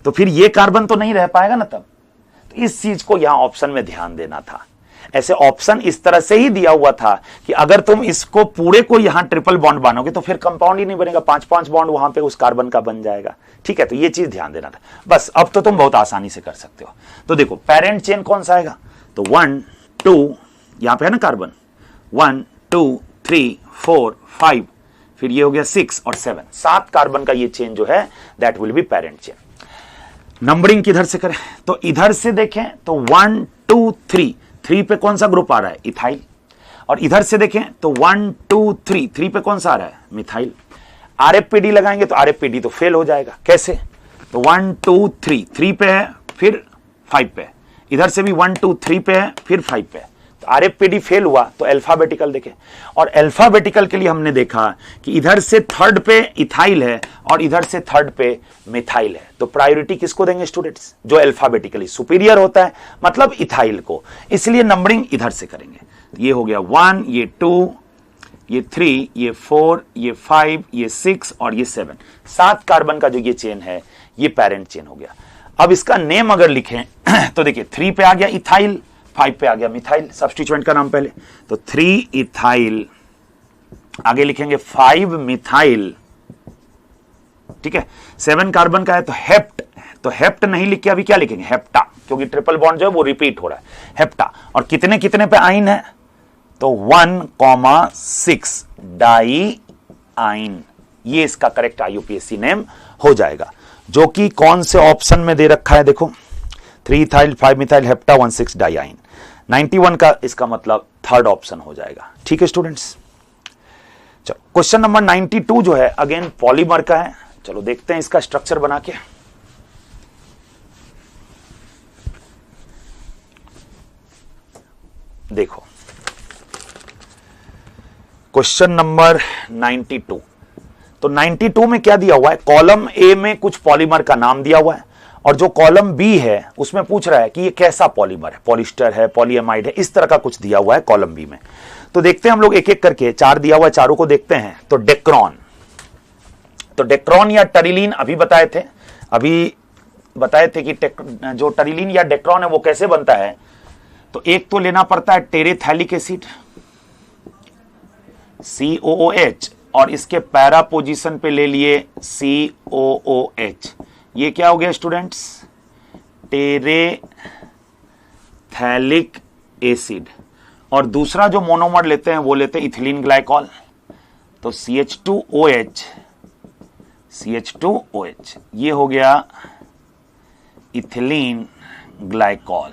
तो फिर ये कार्बन तो नहीं रह पाएगा ना तब। तो इस चीज को यहां ऑप्शन में ध्यान देना था। ऐसे ऑप्शन इस तरह से ही दिया हुआ था कि अगर तुम इसको पूरे को यहां ट्रिपल बॉन्ड बांधोगे तो फिर कंपाउंड ही नहीं बनेगा, 5-5 बॉन्ड वहां पे उस कार्बन का बन जाएगा। ठीक है, तो ये चीज ध्यान देना था बस। अब तो तुम बहुत आसानी से कर सकते हो। तो देखो पेरेंट चेन कौन सा आएगा, तो 1 2 यहां पे है ना कार्बन, 1 2 3 4 5, फिर ये हो गया 6 और 7, 7 कार्बन का ये चेन जो है that will be parent chain. Numbering किधर से करें, तो इधर से देखें तो 1 2 3, 3 पे कौन सा ग्रुप आ रहा है, इथाइल। और इधर से देखें तो 1 2 3, 3 पे कौन सा आ रहा है, मिथाइल। आरएफपीडी लगाएंगे तो आरएफपीडी तो फेल हो जाएगा, कैसे, तो 1 2 3, 3 पे है फिर 5 पे, इधर से भी 1 2 3 पे है फिर 5 पे, तो आरएफपीडी फेल हुआ। तो अल्फाबेटिकल देखें, और अल्फाबेटिकल के लिए हमने देखा कि इधर से थर्ड पे इथाइल है और इधर से थर्ड पे मिथाइल है, तो प्रायोरिटी किसको देंगे स्टूडेंट्स, जो अल्फाबेटिकली सुपीरियर होता है, मतलब इथाइल को, इसलिए नंबरिंग इधर से करेंगे। तो ये हो गया 1, ये 2, ये 3, ये 4, ये 5, ये 6 और ये 7, 7 कार्बन का जो ये चेन है ये पेरेंट चेन हो गया। अब इसका नेम अगर लिखें तो देखिए 3 पे आ गया इथाइल, 5 पे आ गया मिथाइल, सब्स्टिट्यूएंट का नाम पहले, तो 3 इथाइल, आगे लिखेंगे 5 मिथाइल, ठीक है। 7 कार्बन का है तो हेप्ट, तो हेप्ट नहीं लिख के अभी क्या लिखेंगे, हेप्टा, क्योंकि ट्रिपल बॉन्ड जो है वो रिपीट हो रहा है, हेप्टा। और कितने कितने पे आइन है, तो 1,6 डाई आइन, ये इसका करेक्ट आईयूपीएसी नेम हो जाएगा, जो कि कौन से ऑप्शन में दे रखा है, देखो 3 इथाइल 5 मिथाइल हेप्टा 1,6 डाई आइन। 91 का इसका मतलब थर्ड ऑप्शन हो जाएगा। ठीक है स्टूडेंट्स, चलो क्वेश्चन नंबर 92 जो है अगेन पॉलीमर का है। चलो देखते हैं इसका स्ट्रक्चर बना के। देखो क्वेश्चन नंबर 92, तो 92 में क्या दिया हुआ है, कॉलम ए में कुछ पॉलीमर का नाम दिया हुआ है, और जो कॉलम बी है उसमें पूछ रहा है कि ये कैसा पॉलीमर है, पॉलिस्टर है, पॉलीएमाइड है, इस तरह का कुछ दिया हुआ है कॉलम बी में। तो देखते हैं हम लोग एक एक करके, 4 दिया हुआ है, चारों को देखते हैं। तो डेक्रोन, तो डेक्रोन या टरिलीन अभी बताए थे कि जो टरिलीन या डेक्रोन है वो कैसे बनता है, तो एक तो लेना पड़ता है टेरेथैलिक एसिड COOH, और इसके पैरा पोजीशन पे ले लिए COOH, ये क्या हो गया स्टूडेंट्स, टेरेथैलिक एसिड। और दूसरा जो मोनोमर लेते हैं वो लेते हैं इथिलीन ग्लाइकॉल, तो CH2OH, ये हो गया इथिलीन ग्लाइकॉल।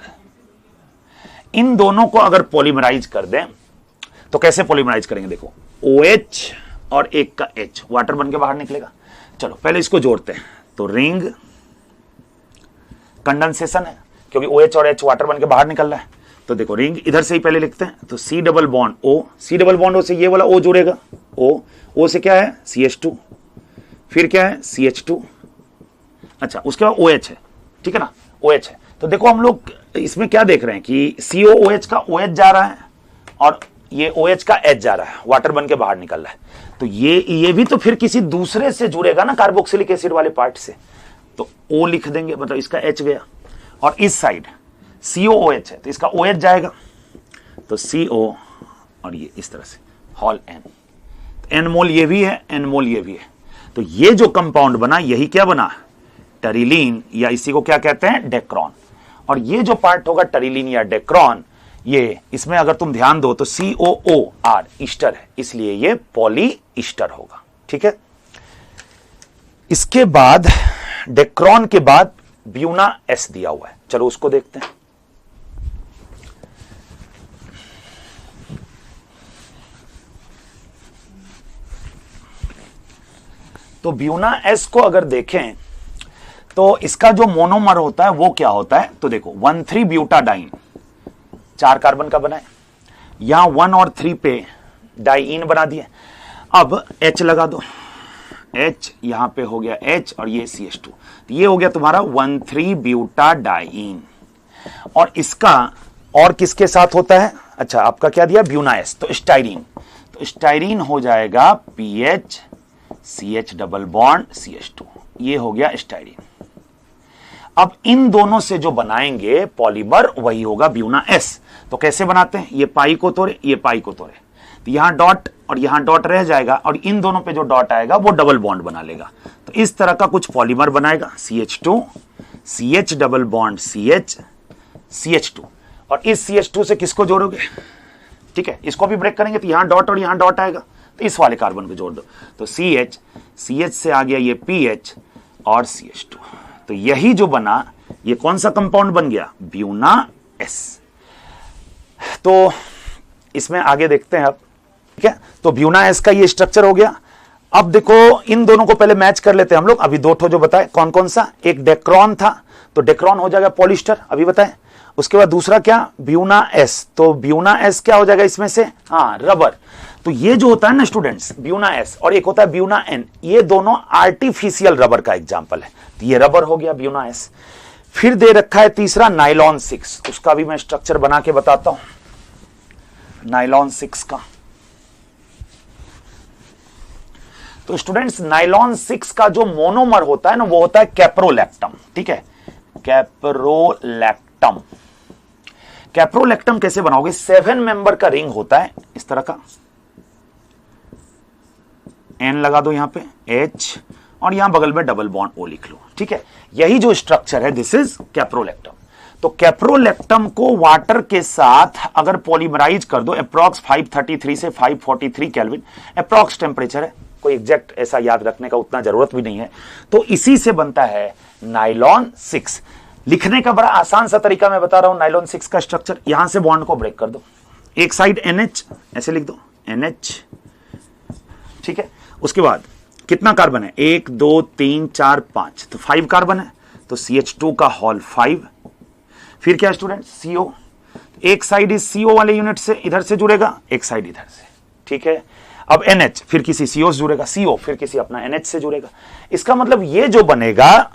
इन दोनों को अगर पॉलीमराइज कर दें तो कैसे पॉलीमराइज करेंगे, देखो OH और एक का H वाटर बन के बाहर निकलेगा, चलो पहले इसको जोड़ते हैं। तो रिंग कंडेंसेशन है क्योंकि OH और H वाटर बन के बाहर निकल रहा है। तो देखो रिंग इधर से ही पहले लिखते हैं। तो C double bond O, C double bond O से ये वाला O जुड़ेगा, O से क्या है CH2, फिर क्या है CH2, अच्छा उसके बाद OH है, ठीक है ना, OH है। तो देखो हम लोग इसमें क्या देख रहे हैं कि COOH का OH जा रहा है और ये OH का H जा रहा है, वाटर बन के बाहर निकल रहा है। तो ये भी तो फिर किसी दूसरे से जुड़ेगा ना, कार्बोक्सिलिक एसिड वाले पार्ट से। तो O लिख देंगे, मतलब इसका H गया, और इस साइड COOH है तो इसका OH जाएगा, तो CO और ये इस तरह से हॉल N, N मोल ये भी है, N मोल ये भी है। तो ये जो कंपाउंड बना यही क्या बना, टरीलीन, या इसी को क्या कहते हैं डेक्रॉन। और ये जो पार्ट होगा टरीलीन या डेक्रॉन, ये इसमें अगर तुम ध्यान दो तो COOR ईस्टर है, इसलिए ये पॉली ईस्टर होगा, ठीक है। इसके बाद डेक्रॉन के बाद ब्यूना S दिया हुआ है, चलो उसको देखते हैं। तो ब्यूना S को अगर देखें तो इसका जो मोनोमर होता है वो क्या होता है, तो देखो 1,3 ब्यूटाडाइन 4 कार्बन का बना है, यहां 1 और 3 पे डाइईन बना दिए। अब H लगा दो, H यहां पे हो गया H और ये CH2, तो ये हो गया तुम्हारा 1,3 ब्यूटाडाइन। और इसका और किसके साथ होता है, अच्छा आपका क्या दिया ब्यूना S, तो स्टाइरीन, तो स्टाइरीन हो जाएगा PH CH double bond CH2, ये हो गया स्टाइरीन। अब इन दोनों से जो बनाएंगे पॉलीमर वही होगा ब्यूना S। तो कैसे बनाते हैं, ये पाई को तोड़े, ये पाई को तोड़े, तो यहां डॉट और यहां डॉट रह जाएगा और इन दोनों पे जो डॉट आएगा वो डबल बॉन्ड बना लेगा। तो इस तरह का कुछ पॉलीमर बनाएगा, CH2 CH double bond CH CH2, और इस CH2 से किसको जोड़ोगे, ठीक है, इसको भी ब्रेक करेंगे तो यहां डॉट और यहां डॉट आएगा, तो इस वाले कार्बन को जोड़ दो, तो CH से आ गया ये PH और CH2। तो यही जो बना ये कौन सा कंपाउंड बन गया, ब्यूना S। तो इसमें आगे देखते हैं अब, ठीक है। तो ब्यूना S का ये स्ट्रक्चर हो गया। अब देखो इन दोनों को पहले मैच कर लेते हैं हम लोग। अभी दो ठो जो बताए कौन कौन सा, एक डेक्रॉन था तो डेक्रॉन हो जाएगा पॉलिस्टर, अभी बताएं। उसके बाद दूसरा क्या, ब्यूना S, तो ब्यूना S क्या हो जाएगा इसमें से, हाँ रबर। तो ये जो होता है ना स्टूडेंट्स ब्यूना S और एक होता है ब्यूना N, ये दोनों आर्टिफिशियल रबर का एग्जांपल है, तो ये रबर हो गया ब्यूना S। फिर दे रखा है तीसरा नाइलॉन 6, उसका भी मैं स्ट्रक्चर बना के बताता हूं नाइलॉन 6 का। तो स्टूडेंट्स नाइलॉन 6 का जो मोनोमर होता है ना वो होता है कैप्रोलैक्टम, ठीक है, कैप्रोलैक्टम। कैप्रोलैक्टम कैसे बनाओगे, 7 मेंबर का रिंग होता है इस तरह का, N लगा दो यहां पे H और यहां बगल में डबल बॉन्ड O लिख लो, ठीक है। यही जो स्ट्रक्चर है दिस इज कैप्रोलैक्टम। तो कैप्रोलैक्टम को वाटर के साथ अगर पॉलीमराइज कर दो, अप्रॉक्स 533 से 543 केल्विन अप्रॉक्स टेम्परेचर है, कोई एग्जैक्ट ऐसा याद रखने का उतना जरूरत भी नहीं है। तो इसी से बनता है नाइलॉन 6। लिखने का बड़ा आसान सा तरीका मैं बता रहा हूं, नाइलॉन 6 का स्ट्रक्चर, यहां से बॉन्ड को ब्रेक कर दो, एक साइड NH ऐसे लिख दो NH, ठीक है। उसके बाद कितना कार्बन है, 1 2 3 4 5, तो 5 कार्बन है, तो CH2 का हॉल 5। फिर क्या स्टूडेंट, CO, एक साइड इस CO वाले यूनिट से इधर से जुड़ेगा, एक साइड इधर से, ठीक है। अब NH फिर किसी CO से जुड़ेगा, CO फिर किसी अपना NH से जुड़ेगा। इसका मतलब ये जो बनेगा,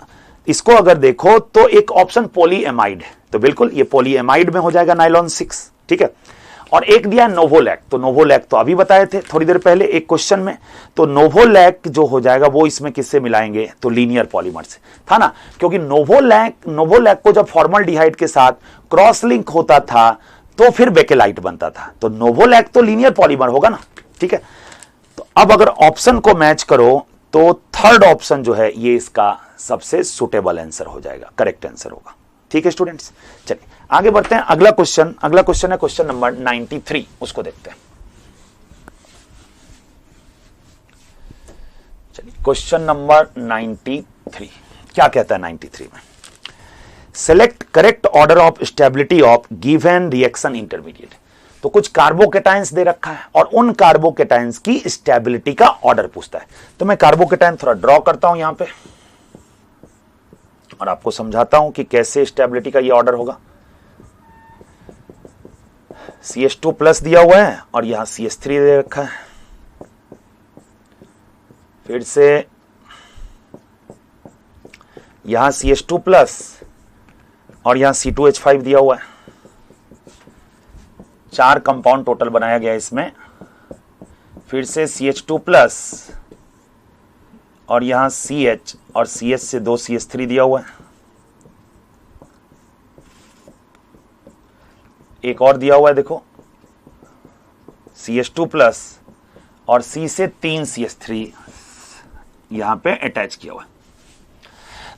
इसको अगर देखो तो एक ऑप्शन पॉलीएमाइड है, तो बिल्कुल ये पॉलीएमाइड में हो जाएगा नाइलॉन 6, ठीक है। और एक दिया नोवोलैक, तो नोवोलैक तो अभी बताए थे थोड़ी देर पहले एक क्वेश्चन में, तो नोवोलैक जो हो जाएगा वो इसमें किससे मिलाएंगे, तो लीनियर पॉलीमर से था ना, क्योंकि नोवोलैक को जब फॉर्मल्डिहाइड के साथ क्रॉस लिंक होता था तो फिर बेकेलाइट बनता था, तो नोवोलैक तो लीनियर पॉलीमर होगा ना, ठीक है। तो अब अगर ऑप्शन को मैच करो तो थर्ड ऑप्शन जो है ये इसका सबसे सुटेबल आंसर हो जाएगा, करेक्ट आंसर होगा, ठीक है स्टूडेंट्स। चलिए आगे बढ़ते हैं, अगला क्वेश्चन है क्वेश्चन नंबर 93, उसको देखते हैं। चलिए क्वेश्चन नंबर 93 क्या कहता है 93 में, select correct order of stability of given reaction intermediate. तो कुछ कार्बोकेटाइंस दे रखा है और उन कार्बोकेटाइंस की स्टेबिलिटी का ऑर्डर पूछता है। तो मैं कार्बोकेटाइन थोड़ा ड्रॉ करता हूं यहां पे और आपको समझाता हूं कि कैसे स्टेबिलिटी का ये ऑर्डर होगा। CH2 प्लस दिया हुआ है और यहां CH3 दे रखा है। फिर से यहां CH2 प्लस और यहां C2H5 दिया हुआ है। 4 कंपाउंड टोटल बनाया गया इसमें। फिर से CH2 प्लस और यहां CH और CH से 2 CH3 दिया हुआ है। एक और दिया हुआ है देखो, CH2 प्लस और C से 3 CH3 यहां पे अटैच किया हुआ है।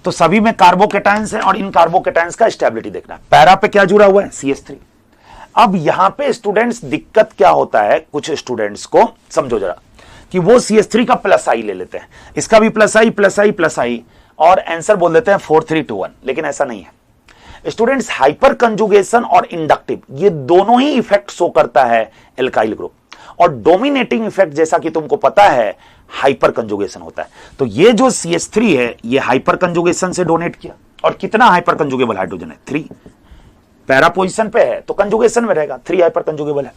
तो सभी में कार्बोकेटाइंस है और इन कार्बोकेटाइंस का स्टेबिलिटी देखना है। पैरा पे क्या जुड़ा हुआ है? CH3। अब यहां पे स्टूडेंट्स दिक्कत क्या होता है, कुछ स्टूडेंट्स को समझो जरा कि वो CH3 का प्लस आई ले लेते हैं, इसका भी प्लस आई प्लस आई प्लस आई और आंसर बोल देते हैं 4 3 2 1। लेकिन ऐसा नहीं है स्टूडेंट्स। हाइपर कंजुगेशन और इंडक्टिव ये दोनों ही इफेक्ट शो करता है एल्काइल ग्रुप, और डोमिनेटिंग इफेक्ट जैसा कि तुमको पता है हाइपर कंजुगेशन होता है। तो ये जो CH3 है ये हाइपर कंजुगेशन से डोनेट किया, और कितना हाइपर कंजुगेबल हाइड्रोजन है? 3। पैरा पोजीशन पे है तो कंजुगेशन में रहेगा, 3 हाइपर कंजुगेबल है।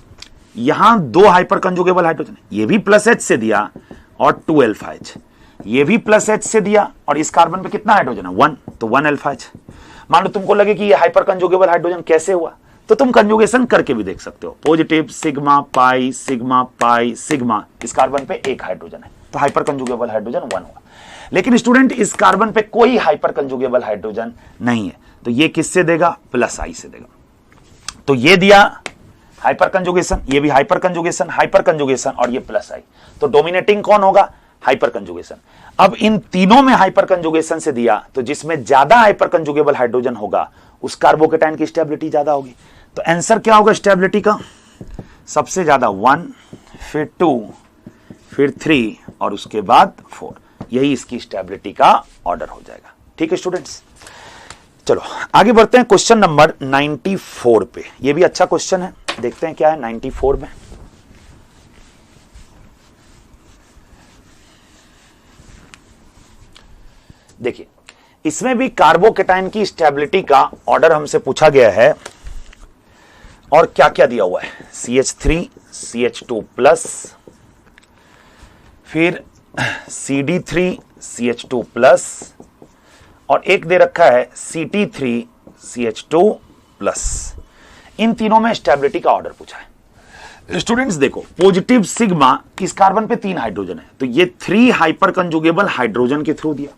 यहां 2 हाइपर कंजुगेबल हाइड्रोजन है, ये भी प्लस H से दिया और 2 अल्फा H, ये भी प्लस H से दिया और इस कार्बन पे कितना हाइड्रोजन है? 1, तो 1 अल्फा H। मान लो तुमको लगे कि ये हाइपर कंजुगेबल हाइड्रोजन कैसे हुआ, तो तुम कंजुगेशन करके भी देख सकते हो। पॉजिटिव सिग्मा पाई सिग्मा, इस कार्बन पे 1 हाइड्रोजन है तो हाइपर कंजुगेबल हाइड्रोजन 1 हुआ। लेकिन स्टूडेंट इस कार्बन पे कोई हाइपर कंजुगेबल हाइड्रोजन नहीं है, तो ये किससे देगा? प्लस आई से देगा। तो ये दिया हाइपर कंजुगेशन, ये भी हाइपर कंजुगेशन और ये प्लस आई, तो डोमिनेटिंग कौन होगा? Hyper conjugation. अब इन तीनों में हाइपर कंजुगेशन से दिया तो जिसमें ज्यादा हाइपर कंजुगेबल हाइड्रोजन होगा उस कार्बोकेटाइन की स्टेबिलिटी ज्यादा होगी। तो आंसर क्या होगा स्टेबिलिटी का? सबसे ज्यादा 1, फिर 2, फिर 3 और उसके बाद 4। यही इसकी स्टेबिलिटी का ऑर्डर हो जाएगा। ठीक है स्टूडेंट्स, चलो आगे बढ़ते हैं क्वेश्चन नंबर 94 पे। ये भी अच्छा क्वेश्चन है, देखते हैं क्या है 94 में। देखिए इसमें भी कार्बोकेटाइन की स्टेबिलिटी का ऑर्डर हमसे पूछा गया है और क्या क्या दिया हुआ है? CH3 CH2 प्लस, फिर CD3 CH2 प्लस और एक दे रखा है CT3 CH2 प्लस। इन तीनों में स्टेबिलिटी का ऑर्डर पूछा है। स्टूडेंट्स देखो पॉजिटिव सिग्मा, इस कार्बन पे 3 हाइड्रोजन है तो ये 3 हाइपर कंजुगेबल हाइड्रोजन के थ्रू दिया,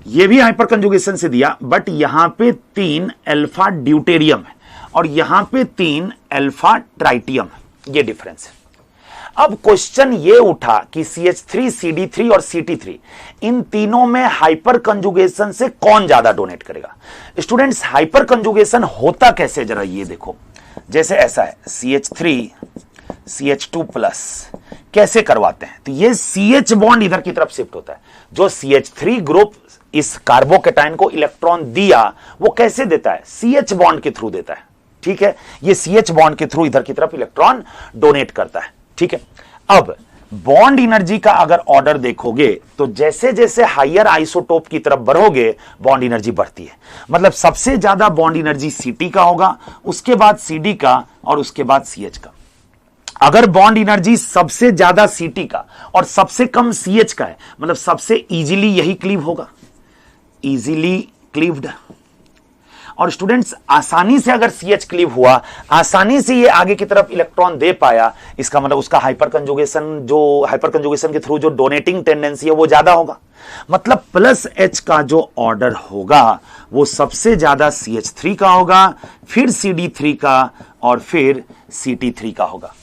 ये भी हाइपर कंजुगेशन से दिया बट यहां पे 3 अल्फा ड्यूटेरियम है और यहां पे 3 अल्फा ट्राइटियम है, ये डिफरेंस है। अब क्वेश्चन ये उठा कि CH3 CD3 और CT3 इन तीनों में हाइपर कंजुगेशन से कौन ज्यादा डोनेट करेगा? स्टूडेंट्स हाइपर कंजुगेशन होता कैसे जरा ये देखो, जैसे ऐसा है CH3 CH2 प्लस, कैसे करवाते हैं? तो ये CH बॉन्ड इधर की तरफ शिफ्ट होता है। जो CH3 ग्रुप इस कार्बोकेटाइन को इलेक्ट्रॉन दिया वो कैसे देता है? CH बॉन्ड के थ्रू देता है। ठीक है, ये CH बॉन्ड के थ्रू इधर की तरफ इलेक्ट्रॉन डोनेट करता है। ठीक है, अब बॉन्ड एनर्जी का अगर ऑर्डर देखोगे तो जैसे जैसे हायर आइसोटोप की तरफ बढ़ोगे बॉन्ड एनर्जी बढ़ती है। मतलब सबसे ज्यादा बॉन्ड एनर्जी Ct का होगा, उसके बाद Cd का और उसके बाद CH का। अगर बॉन्ड एनर्जी सबसे ज्यादा Ct का और सबसे कम CH का है, मतलब सबसे इजीली यही क्लीव होगा, इजीली क्लीव्ड। और स्टूडेंट्स आसानी से अगर CH क्लीव हुआ, आसानी से ये आगे की तरफ इलेक्ट्रॉन दे पाया, इसका मतलब उसका हाइपर कंजुगेशन के थ्रू जो डोनेटिंग टेंडेंसी है वो ज्यादा होगा। मतलब प्लस H का जो ऑर्डर होगा वो सबसे ज्यादा CH3 का होगा, फिर CD3 का और फिर CT3 का होगा।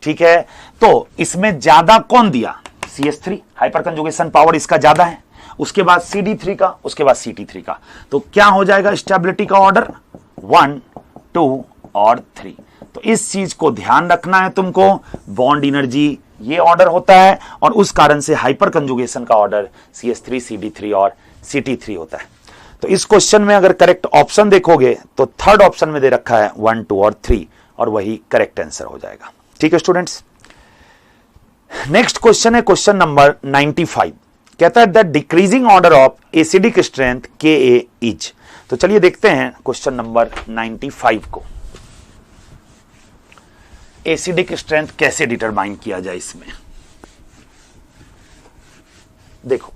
ठीक है, तो इसमें ज्यादा कौन दिया? CH3, हाइपर कंजुगेशन पावर इसका ज्यादा है, उसके बाद CD3 का, उसके बाद CT3 का। तो क्या हो जाएगा स्टेबिलिटी का ऑर्डर? 1, 2 और 3। तो इस चीज को ध्यान रखना है तुमको, बॉन्ड एनर्जी ये ऑर्डर होता है और उस कारण से हाइपर कंजुगेशन का ऑर्डर CH3 CD3 और CT3 होता है। तो इस क्वेश्चन में अगर करेक्ट ऑप्शन देखोगे तो थर्ड ऑप्शन में दे रखा है 1, 2 और 3 और वही करेक्ट आंसर हो जाएगा। ठीक है स्टूडेंट्स, नेक्स्ट क्वेश्चन है क्वेश्चन नंबर 95। कहता है the decreasing order of acidic strength Ka is. तो चलिए देखते हैं क्वेश्चन नंबर 95 को, एसिडिक स्ट्रेंथ कैसे डिटरमाइन किया जाए इसमें। देखो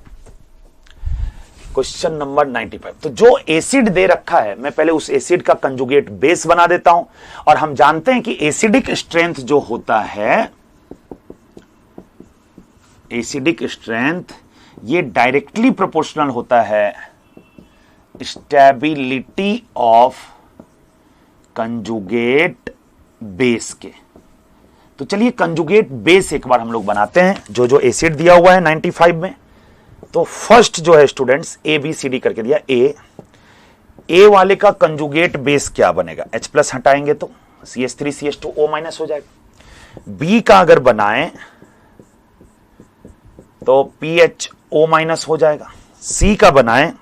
क्वेश्चन नंबर 95, तो जो एसिड दे रखा है मैं पहले उस एसिड का कंजुगेट बेस बना देता हूं, और हम जानते हैं कि एसिडिक स्ट्रेंथ जो होता है, एसिडिक स्ट्रेंथ ये डायरेक्टली प्रोपोर्शनल होता है स्टेबिलिटी ऑफ कंजुगेट बेस के। तो चलिए कंजुगेट बेस एक बार हम लोग बनाते हैं, जो जो एसिड दिया हुआ है 95 में। तो फर्स्ट जो है स्टूडेंट्स ABCD करके दिया, ए वाले का कंजुगेट बेस क्या बनेगा, H+ हटाएंगे तो CH3CH2O- हो जाएगा। बी का अगर बनाएं तो PHO- हो जाएगा। सी का बनाएं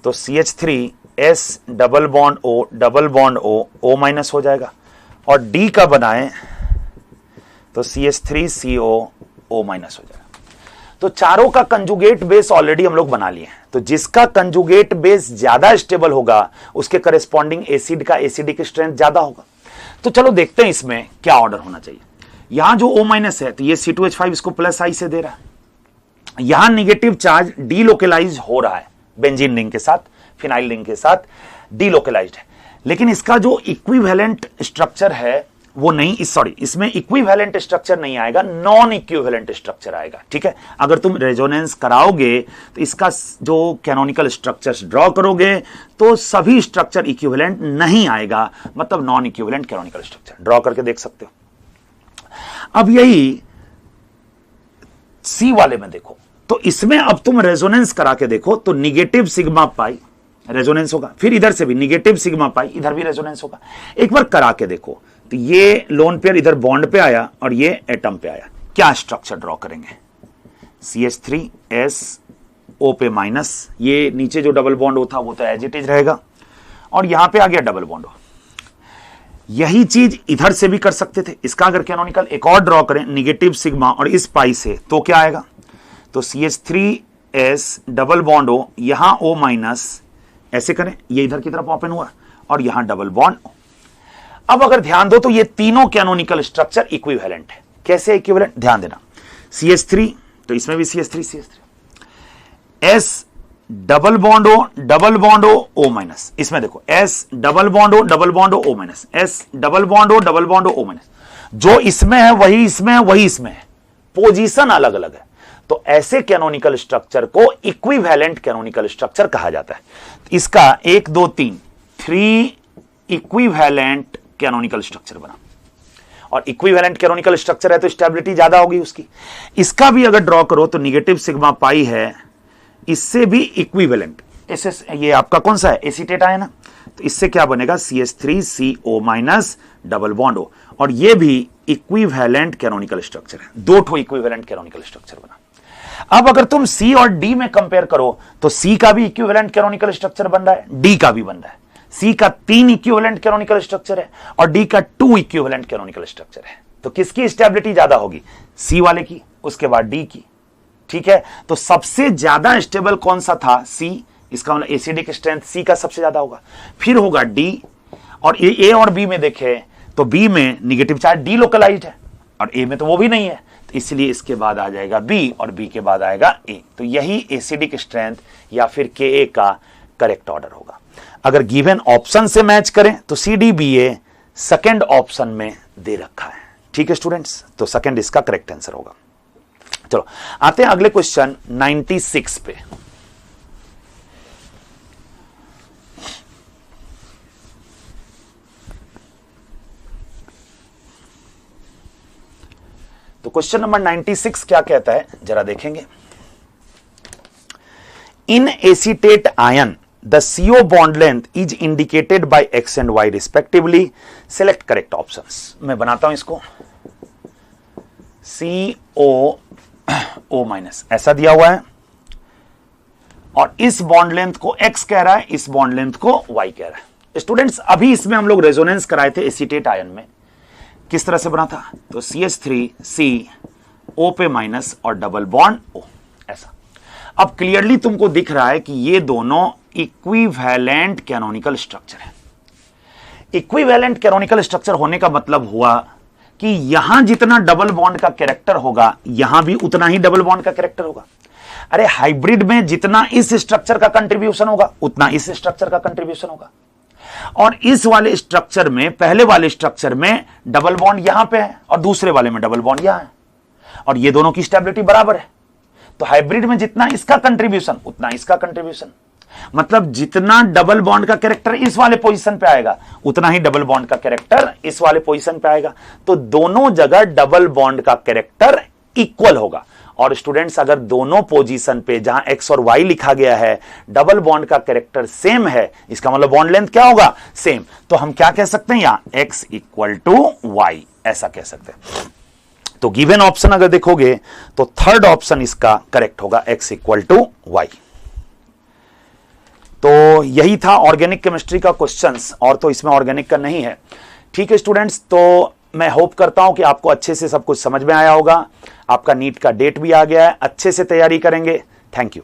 तो CH3S double bond O O- हो जाएगा। और डी का बनाएं तो CH3CO O- हो जाएगा। तो चारों का कंजुगेट बेस ऑलरेडी हम लोग बना लिए हैं। तो जिसका कंजुगेट बेस ज्यादा स्टेबल होगा उसके करेस्पॉन्डिंग एसिड का एसिडिक स्ट्रेंथ ज्यादा होगा। तो चलो देखते हैं इसमें क्या ऑर्डर होना चाहिए। यहां जो O- है तो ये C2H5 इसको +I से दे रहा है। यहां निगेटिव चार्ज डीलोकेलाइज हो रहा है बेंजीन रिंग के साथ, फिनाइल रिंग के साथ डीलोकेलाइज्ड है। लेकिन इसका जो इक्विवेलेंट स्ट्रक्चर है वो नहीं, इसमें इक्विवेलेंट स्ट्रक्चर नहीं आएगा, नॉन इक्विवेलेंट स्ट्रक्चर आएगा। ठीक है, अगर तुम रेजोनेंस कराओगे तो इसका जो कैनोनिकल स्ट्रक्चर्स ड्रॉ करोगे तो सभी स्ट्रक्चर इक्विवेलेंट नहीं आएगा, मतलब non equivalent canonical structure draw करके देख सकते हो। अब यही सी वाले में देखो, तो इसमें अब तुम रेजोनेंस करा के देखो तो निगेटिव सिग्मा पाई रेजोनेंस होगा, फिर इधर से भी निगेटिव सिग्मा पाई, इधर भी रेजोनेंस होगा। एक बार करा के देखो तो ये लोन पेयर इधर बॉन्ड पे आया और ये एटम पे आया, क्या स्ट्रक्चर ड्रॉ करेंगे, CH3SO पे माइनस, ये नीचे जो डबल बॉन्ड होता वो तो एज इट इज रहेगा, और यहां पे आ गया डबल बॉन्ड। यही चीज इधर से भी कर सकते थे। इसका अगर कैनोनिकल एक और ड्रॉ करें निगेटिव सिग्मा और इस पाई से, तो क्या आएगा, तो CH3S डबल बॉन्ड O, यहां O- ऐसे करें, ये इधर की तरफ ओपन हुआ और यहां डबल बॉन्ड। अब अगर ध्यान दो तो ये तीनों कैनोनिकल स्ट्रक्चर इक्विवेलेंट है। कैसे इक्विवेलेंट, ध्यान देना, CH3 तो इसमें भी CH3 S double bond O O-, इसमें देखो S double bond O O-, S double bond O O-, जो इसमें है वही इसमें है, वही इसमें है, पोजीशन अलग अलग है। तो ऐसे कैनोनिकल स्ट्रक्चर को इक्विवेलेंट कैनोनिकल स्ट्रक्चर कहा जाता है। इसका 1 2 3 इक्विवेलेंट कैनोनिकल स्ट्रक्चर बना, और इक्विवेलेंट कैनोनिकल स्ट्रक्चर है तो स्टेबिलिटी ज्यादा होगी उसकी। इसका भी अगर ड्रॉ करो तो निगेटिव सिग्मा पाई है, इससे भी इक्विवेलेंट, ये आपका कौन सा है, एसीटेट आया ना, तो इससे क्या बनेगा, CH3CO- डबल बॉन्ड O, और ये भी इक्विवेलेंट कैनोनिकल स्ट्रक्चर है। 2 ठो इक्विवेलेंट कैनोनिकल स्ट्रक्चर बना। अब अगर तुम C और D में कंपेयर करो तो C का भी इक्विवेलेंट कैनोनिकल स्ट्रक्चर बन रहा है, D का भी बन रहा है। C का 3 इक्विवेलेंट कैनोनिकल स्ट्रक्चर है और D का 2 इक्विवेलेंट कैनोनिकल स्ट्रक्चर है। तो किसकी स्टेबिलिटी ज्यादा होगी, C वाले की, उसके बाद D की। ठीक है, तो सबसे ज्यादा स्टेबल कौन सा था, C, इसका मतलब एसिडिक स्ट्रेंथ C का सबसे ज्यादा होगा, फिर होगा D, और A और B में देखे तो B में निगेटिव चार्ज डीलोकलाइज्ड है और A में तो वो भी नहीं है, तो इसलिए इसके बाद आ जाएगा B और B के बाद आएगा A। तो यही एसिडिक स्ट्रेंथ या फिर Ka का करेक्ट ऑर्डर होगा। अगर गिवन ऑप्शन से मैच करें तो CDBA सेकंड ऑप्शन में दे रखा है। ठीक है स्टूडेंट्स, तो सेकंड इसका करेक्ट आंसर होगा। चलो आते हैं अगले क्वेश्चन 96 पे। तो क्वेश्चन नंबर 96 क्या कहता है जरा देखेंगे। In acetate ion the CO bond length is indicated by X and Y respectively, select correct options. मैं बनाता हूं इसको, CO O- ऐसा दिया हुआ है, और इस बॉन्ड लेंथ को X कह रहा है, इस बॉन्ड लेंथ को Y कह रहा है। स्टूडेंट्स अभी इसमें हम लोग रेजोनेंस कराए थे एसीटेट आयन में, किस तरह से बना था, तो CH3C O पे माइनस और डबल बॉन्ड O, ऐसा। अब क्लियरली तुमको दिख रहा है कि ये दोनों इक्विवेलेंट कैनोनिकल स्ट्रक्चर है। इक्विवेलेंट कैनोनिकल स्ट्रक्चर होने का मतलब हुआ कि यहां जितना डबल बॉन्ड का कैरेक्टर होगा यहां भी उतना ही डबल बॉन्ड का कैरेक्टर होगा। अरे हाइब्रिड में जितना इस स्ट्रक्चर का कंट्रीब्यूशन होगा उतना इस स्ट्रक्चर का कंट्रीब्यूशन होगा, और इस वाले स्ट्रक्चर में, पहले वाले स्ट्रक्चर में डबल बॉन्ड यहां पे है और दूसरे वाले में डबल बॉन्ड यहां है, और ये दोनों की स्टेबिलिटी बराबर है। तो हाइब्रिड में जितना इसका कंट्रीब्यूशन उतना इसका कंट्रीब्यूशन, मतलब जितना डबल बॉन्ड का कैरेक्टर इस वाले पोजीशन पे आएगा उतना ही डबल बॉन्ड का कैरेक्टर इस वाले पोजीशन पे आएगा। तो दोनों जगह डबल बॉन्ड का कैरेक्टर इक्वल होगा। और स्टूडेंट्स अगर दोनों पोजीशन पे जहां x और y लिखा गया है डबल बॉन्ड का कैरेक्टर सेम है, इसका मतलब बॉन्ड लेंथ क्या होगा, सेम। तो हम क्या कह सकते हैं यहां x इक्वल टू y, ऐसा कह सकते हैं। तो गिवन ऑप्शन अगर देखोगे तो थर्ड ऑप्शन इसका करेक्ट होगा, x इक्वल टू y। तो यही था ऑर्गेनिक केमिस्ट्री का क्वेश्चंस, और तो इसमें ऑर्गेनिक का नहीं है। ठीक है स्टूडेंट्स, तो मैं होप करता हूं कि आपको अच्छे से सब कुछ समझ में आया होगा। आपका नीट का डेट भी आ गया है, अच्छे से तैयारी करेंगे। Thank you.